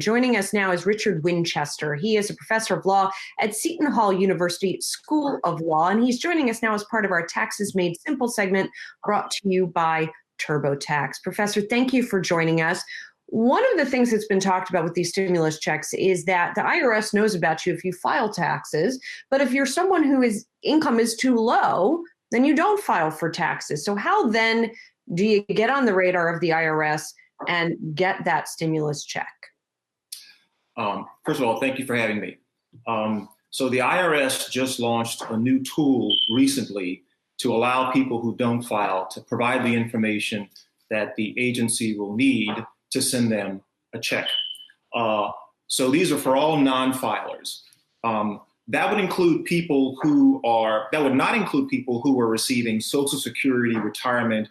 Joining us now is Richard Winchester. He is a professor of law at Seton Hall University School of Law, and he's joining us now as part of our Taxes Made Simple segment brought to you by TurboTax. Professor, thank you for joining us. One of the things that's been talked about with these stimulus checks is that the IRS knows about you if you file taxes, but if you're someone whose income is too low, then you don't file for taxes. So how then do you get on the radar of the IRS and get that stimulus check? First of all, thank you for having me. So the IRS just launched a new tool recently to allow people who don't file to provide the information that the agency will need to send them a check. So these are for all non-filers. That would include people that would not include people who are receiving Social Security, retirement,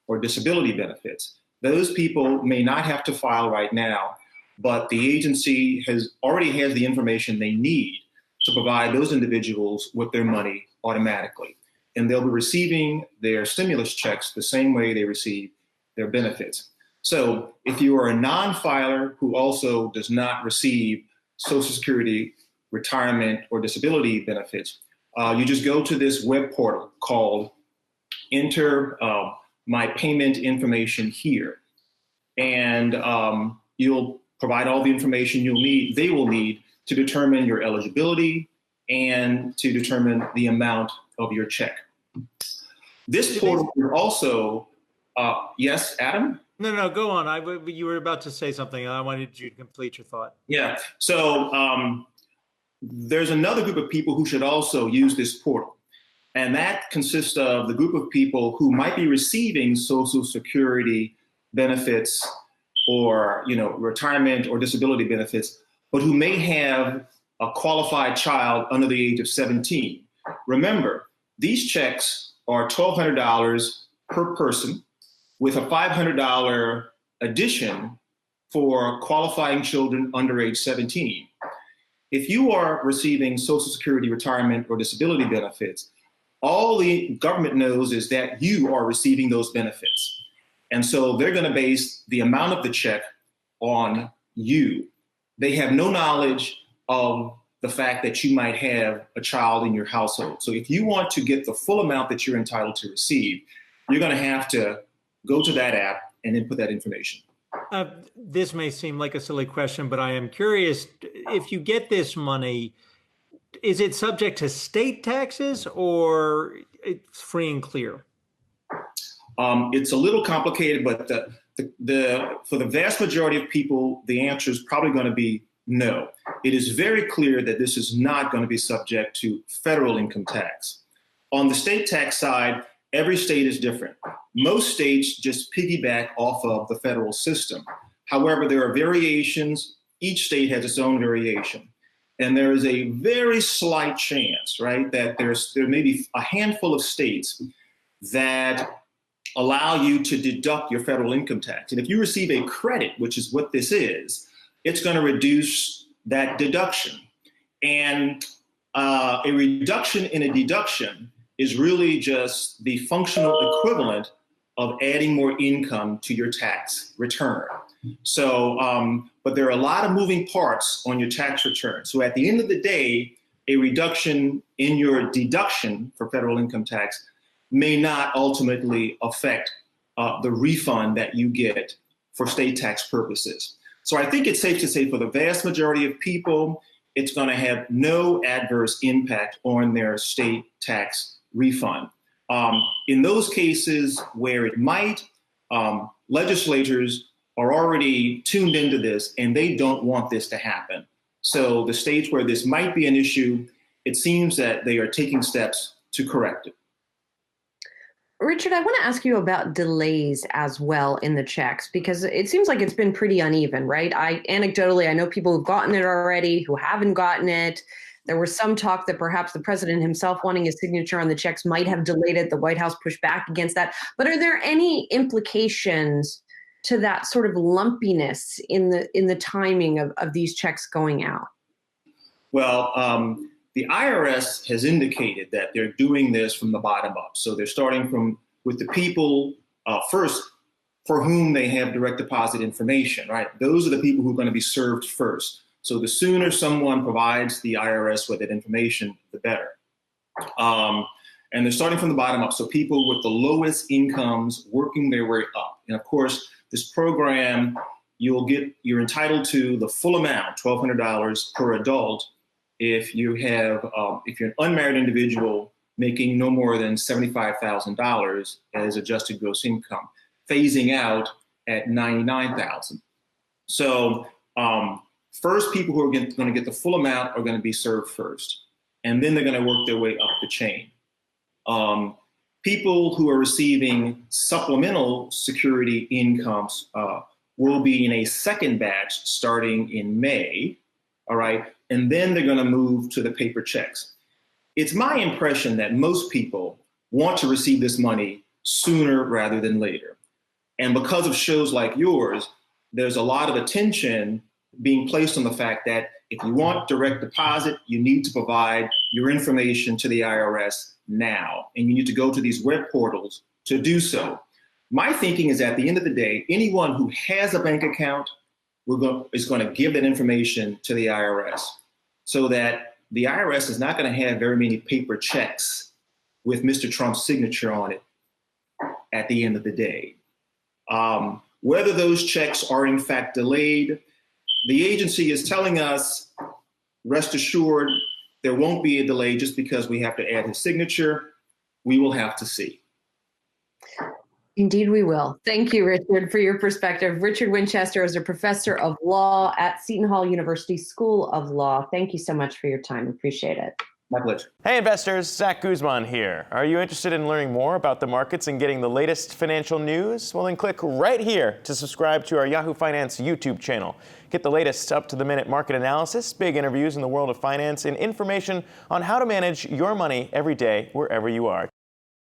or disability benefits. Those people may not have to file right now, but the agency already has the information they need to provide those individuals with their money automatically. And they'll be receiving their stimulus checks the same way they receive their benefits. So if you are a non-filer who also does not receive Social Security, retirement, or disability benefits, you just go to this web portal called Enter My Payment Information Here. And you'll provide all the information they will need to determine your eligibility and to determine the amount of your check. This portal is also, yes, Adam? No, go on. You were about to say something. I wanted you to complete your thought. Yeah, so there's another group of people who should also use this portal. And that consists of the group of people who might be receiving Social Security benefits or retirement or disability benefits, but who may have a qualified child under the age of 17. Remember, these checks are $1,200 per person with a $500 addition for qualifying children under age 17. If you are receiving Social Security, retirement, or disability benefits, all the government knows is that you are receiving those benefits. And so they're going to base the amount of the check on you. They have no knowledge of the fact that you might have a child in your household. So if you want to get the full amount that you're entitled to receive, you're going to have to go to that app and input that information. This may seem like a silly question, but I am curious, if you get this money, is it subject to state taxes or it's free and clear? It's a little complicated, but for the vast majority of people, the answer is probably going to be no. It is very clear that this is not going to be subject to federal income tax. On the state tax side, every state is different. Most states just piggyback off of the federal system. However, there are variations. Each state has its own variation. And there is a very slight chance, right, that there may be a handful of states that allow you to deduct your federal income tax. And if you receive a credit, which is what this is, it's going to reduce that deduction. And a reduction in a deduction is really just the functional equivalent of adding more income to your tax return. So, but there are a lot of moving parts on your tax return. So at the end of the day, a reduction in your deduction for federal income tax may not ultimately affect the refund that you get for state tax purposes. So I think it's safe to say for the vast majority of people, it's going to have no adverse impact on their state tax refund. In those cases where it might, legislators are already tuned into this and they don't want this to happen. So the states where this might be an issue, it seems that they are taking steps to correct it. Richard, I want to ask you about delays as well in the checks, because it seems like it's been pretty uneven, right? Anecdotally, I know people who've gotten it already, who haven't gotten it. There was some talk that perhaps the president himself wanting his signature on the checks might have delayed it. The White House pushed back against that. But are there any implications to that sort of lumpiness in the timing of these checks going out? Well, the IRS has indicated that they're doing this from the bottom up. So they're starting with the people first for whom they have direct deposit information, right? Those are the people who are going to be served first. So the sooner someone provides the IRS with that information, the better. And they're starting from the bottom up. So people with the lowest incomes working their way up. And of course, this program, you're entitled to the full amount, $1,200 per adult, if you're an unmarried individual making no more than $75,000 as adjusted gross income, phasing out at $99,000. So first, people who are going to get the full amount are going to be served first, and then they're going to work their way up the chain. People who are receiving supplemental security incomes will be in a second batch starting in May, all right? And then they're going to move to the paper checks. It's my impression that most people want to receive this money sooner rather than later. And because of shows like yours, there's a lot of attention being placed on the fact that if you want direct deposit, you need to provide your information to the IRS now. And you need to go to these web portals to do so. My thinking is at the end of the day, anyone who has a bank account is going to give that information to the IRS so that the IRS is not going to have very many paper checks with Mr. Trump's signature on it at the end of the day. Whether those checks are in fact delayed, the agency is telling us, rest assured, there won't be a delay just because we have to add his signature. We will have to see. Indeed, we will. Thank you, Richard, for your perspective. Richard Winchester is a professor of law at Seton Hall University School of Law. Thank you so much for your time. Appreciate it. My pleasure. Hey investors, Zach Guzman here. Are you interested in learning more about the markets and getting the latest financial news? Well, then click right here to subscribe to our Yahoo Finance YouTube channel. Get the latest up-to-the-minute market analysis, big interviews in the world of finance, and information on how to manage your money every day wherever you are.